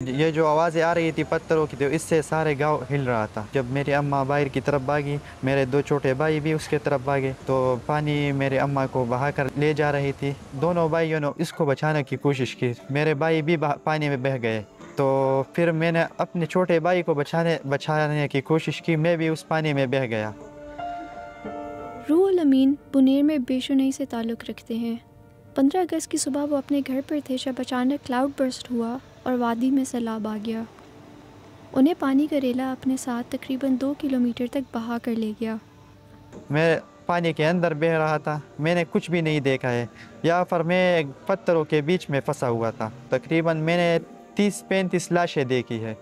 یہ جو آوازیں آ رہی تھی پتھروں کی تو اس سے سارے گاؤں ہل رہا تھا. جب میری اماں باہر کی طرف بھاگی میرے دو چھوٹے بھائی بھی اس کے طرف بھاگے تو پانی میرے اماں کو بہا کر لے جا رہی تھی. دونوں بھائیوں نے اس کو بچانے کی کوشش کی. میرے بھائی بھی پانی میں بہہ گئے تو پھر میں نے اپنے چھوٹے بھائی کو بچانے کی کوشش کی. میں بھی اس پانی میں بہہ گیا. روح الامین بنیر میں بے شنئی سے تعلق رکھتے ہیں. 15 اگست کی صبح وہ اپنے گھر پر تھے جب اچانک کلاؤڈ برسٹ ہوا اور وادی میں سیلاب آ گیا. انہیں پانی کا ریلا اپنے ساتھ تقریباً 2 کلومیٹر تک بہا کر لے گیا. میں پانی کے اندر بہہ رہا تھا. میں نے کچھ بھی نہیں دیکھا ہے. یہاں پر میں پتھروں کے بیچ میں پھنسا ہوا تھا. تقریباً میں نے 30-35 لاشیں دیکھی ہے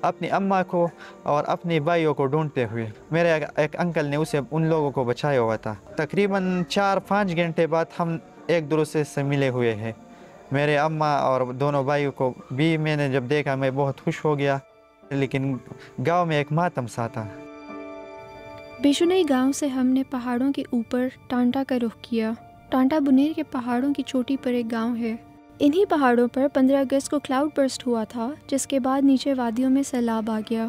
اپنی اماں کو اور اپنے بھائیوں کو ڈھونڈتے ہوئے. میرے ایک انکل نے ان لوگوں کو بچایا ہوا تھا. تقریباً 4-5 گھنٹے بعد ہم ایک دوسرے سے ملے ہوئے ہیں. میرے اماں اور دونوں بھائیوں کو بھی میں نے جب دیکھا میں بہت خوش ہو گیا. لیکن گاؤں میں ایک ماتم سا تھا. بے شنئی گاؤں سے ہم نے پہاڑوں کے اوپر ٹانٹا کا رخ کیا. ٹانٹا بنیر کے پہاڑوں کی چوٹی پر ایک گاؤں ہے. انہی پہاڑوں پر 15 اگست کو کلاؤڈ برسٹ ہوا تھا جس کے بعد نیچے وادیوں میں سیلاب آ گیا.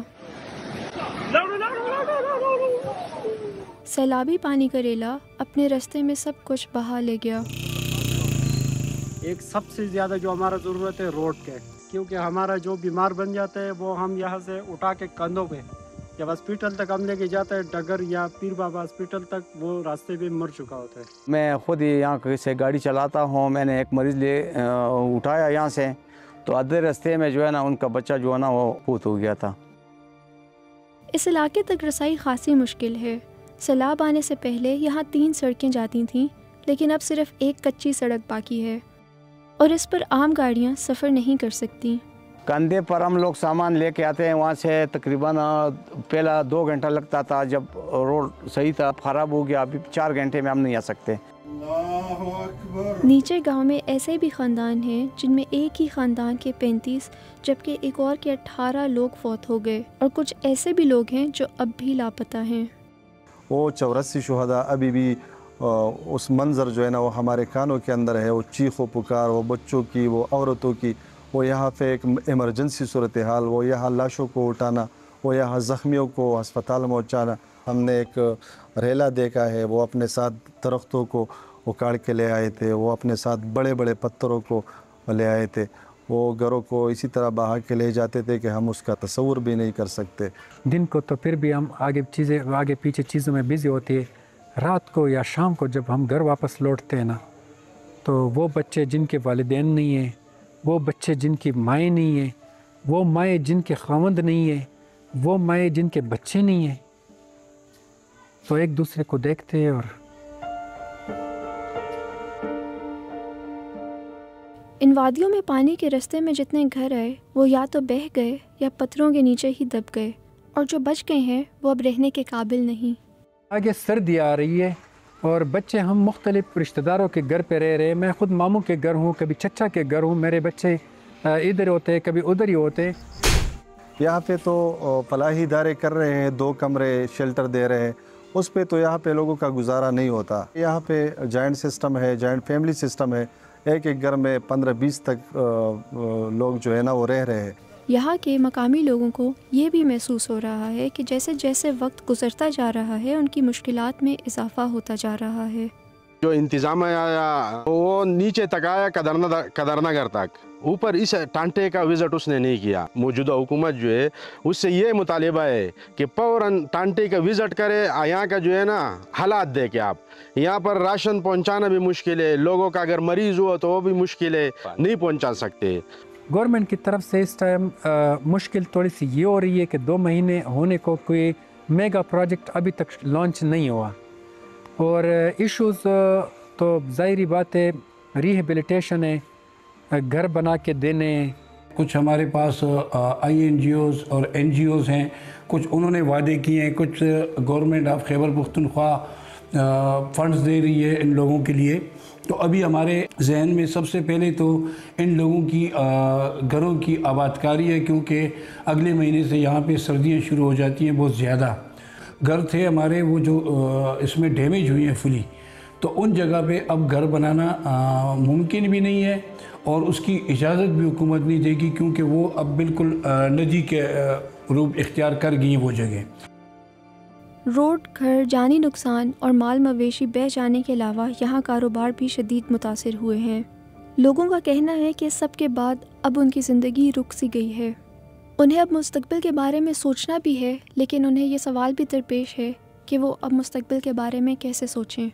سیلابی پانی کا ریلا اپنے رستے میں سب کچھ بہا لے گیا. ایک سب سے زیادہ جو ہمارا ضرورت ہے روڈ کے، کیونکہ ہمارا جو بیمار بن جاتا ہے وہ ہم یہاں سے اٹھا کے کندھوں پہ جب ہاسپٹل تک ہم لے کے جاتے ہیں ڈگر یا پیر بابا ہاسپٹل تک، وہ راستے پہ مر چکا ہوتا ہے. میں خود یہاں سے گاڑی چلاتا ہوں. میں نے ایک مریض اٹھایا یہاں سے تو آدھے راستے میں جو ہے نا ان کا بچہ جو ہے نا وہ فوت ہو گیا تھا. اس علاقے تک رسائی خاصی مشکل ہے. سیلاب آنے سے پہلے یہاں 3 سڑکیں جاتی تھیں لیکن اب صرف ایک کچی سڑک باقی ہے اور اس پر عام گاڑیاں سفر نہیں کر سکتی. کندھے پر ہم لوگ سامان لے کے آتے ہیں وہاں سے. تقریباً پہلا 2 گھنٹہ لگتا تھا. جب روڈ صحیح تھا خراب ہو گیا. ابھی 4 گھنٹے میں ہم نہیں آ سکتے. نیچے گاؤں میں ایسے بھی خاندان ہیں جن میں ایک ہی خاندان کے 35 جبکہ ایک اور کے 18 لوگ فوت ہو گئے اور کچھ ایسے بھی لوگ ہیں جو اب بھی لاپتہ ہیں. وہ 84 شہداء ابھی بھی اس منظر جو ہے نا وہ ہمارے کانوں کے اندر ہے. وہ چیخ و پکار، وہ بچوں کی، وہ عورتوں کی، وہ یہاں پہ ایک ایمرجنسی صورتحال، وہ یہاں لاشوں کو اٹھانا، وہ یہاں زخمیوں کو ہسپتال میں پہنچانا. ہم نے ایک ریلا دیکھا ہے. وہ اپنے ساتھ درختوں کو اکاڑ کے لے آئے تھے. وہ اپنے ساتھ بڑے بڑے پتھروں کو لے آئے تھے. وہ گھروں کو اسی طرح بہا کے لے جاتے تھے کہ ہم اس کا تصور بھی نہیں کر سکتے. دن کو تو پھر بھی ہم آگے پیچھے چیزوں میں بزی ہوتے ہیں. رات کو یا شام کو جب ہم گھر واپس لوٹتے ہیں نا تو وہ بچے جن کے والدین نہیں ہیں، وہ بچے جن کی مائیں نہیں ہیں، وہ مائیں جن کے خاوند نہیں ہیں، وہ مائیں جن کے بچے نہیں ہیں، تو ایک دوسرے کو دیکھتے ہیں. اور ان وادیوں میں پانی کے رستے میں جتنے گھر آئے وہ یا تو بہہ گئے یا پتھروں کے نیچے ہی دب گئے، اور جو بچ گئے ہیں وہ اب رہنے کے قابل نہیں. آگے سردی آ رہی ہے اور بچے ہم مختلف رشتہ داروں کے گھر پہ رہ رہے ہیں. میں خود ماموں کے گھر ہوں، کبھی چچا کے گھر ہوں. میرے بچے ادھر ہوتے ہیں کبھی ادھر ہی ہوتے. یہاں پہ تو فلاحی ادارے کر رہے ہیں، 2 کمرے شیلٹر دے رہے ہیں. اس پہ تو یہاں پہ لوگوں کا گزارا نہیں ہوتا. یہاں پہ جوائنٹ سسٹم ہے، جوائنٹ فیملی سسٹم ہے. ایک گھر میں 15-20 تک لوگ جو ہے نا وہ رہ رہے ہیں. یہاں کے مقامی لوگوں کو یہ بھی محسوس ہو رہا ہے کہ جیسے جیسے وقت گزرتا جا رہا ہے ان کی مشکلات میں اضافہ ہوتا جا رہا ہے. جو انتظام آیا وہ نیچے تک آیا قدر نگر تک. اوپر اس ٹانٹے کا وزٹ اس نے نہیں کیا. موجودہ حکومت جو ہے اس سے یہ مطالبہ ہے کہ فوراً ٹانٹے کا وزٹ کرے. یہاں کا جو ہے نا حالات دیکھیں آپ. یہاں پر راشن پہنچانا بھی مشکل ہے. لوگوں کا اگر مریض ہوا تو وہ بھی مشکل ہے، نہیں پہنچا سکتے. گورنمنٹ کی طرف سے اس ٹائم مشکل تھوڑی سی یہ ہو رہی ہے کہ 2 مہینے ہونے کو کوئی میگا پروجیکٹ ابھی تک لانچ نہیں ہوا. اور ایشوز تو ظاہری بات ہے، ریہیبلیٹیشن ہے، گھر بنا کے دینے. کچھ ہمارے پاس INGOs اور NGOs ہیں. کچھ انہوں نے وعدے کیے ہیں. کچھ government of Khyber Pakhtunkhwa funds دے رہی ہے ان لوگوں کے لیے. تو ابھی ہمارے ذہن میں سب سے پہلے تو ان لوگوں کی گھروں کی آباد کاری ہے، کیونکہ اگلے مہینے سے یہاں پہ سردیاں شروع ہو جاتی ہیں بہت زیادہ. گھر تھے ہمارے وہ جو اس میں ڈیمیج ہوئی ہیں فلی. تو ان جگہ پہ اب گھر بنانا ممکن بھی نہیں ہے اور اس کی اجازت بھی حکومت نہیں دے گی، کیونکہ وہ اب بالکل ندی کے روپ اختیار کر گئی وہ جگہ۔ روڈ، گھر، جانی نقصان اور مال مویشی بہہ جانے کے علاوہ یہاں کاروبار بھی شدید متاثر ہوئے ہیں۔ لوگوں کا کہنا ہے کہ سب کے بعد اب ان کی زندگی رک سی گئی ہے۔ انہیں اب مستقبل کے بارے میں سوچنا بھی ہے، لیکن انہیں یہ سوال بھی درپیش ہے کہ وہ اب مستقبل کے بارے میں کیسے سوچیں۔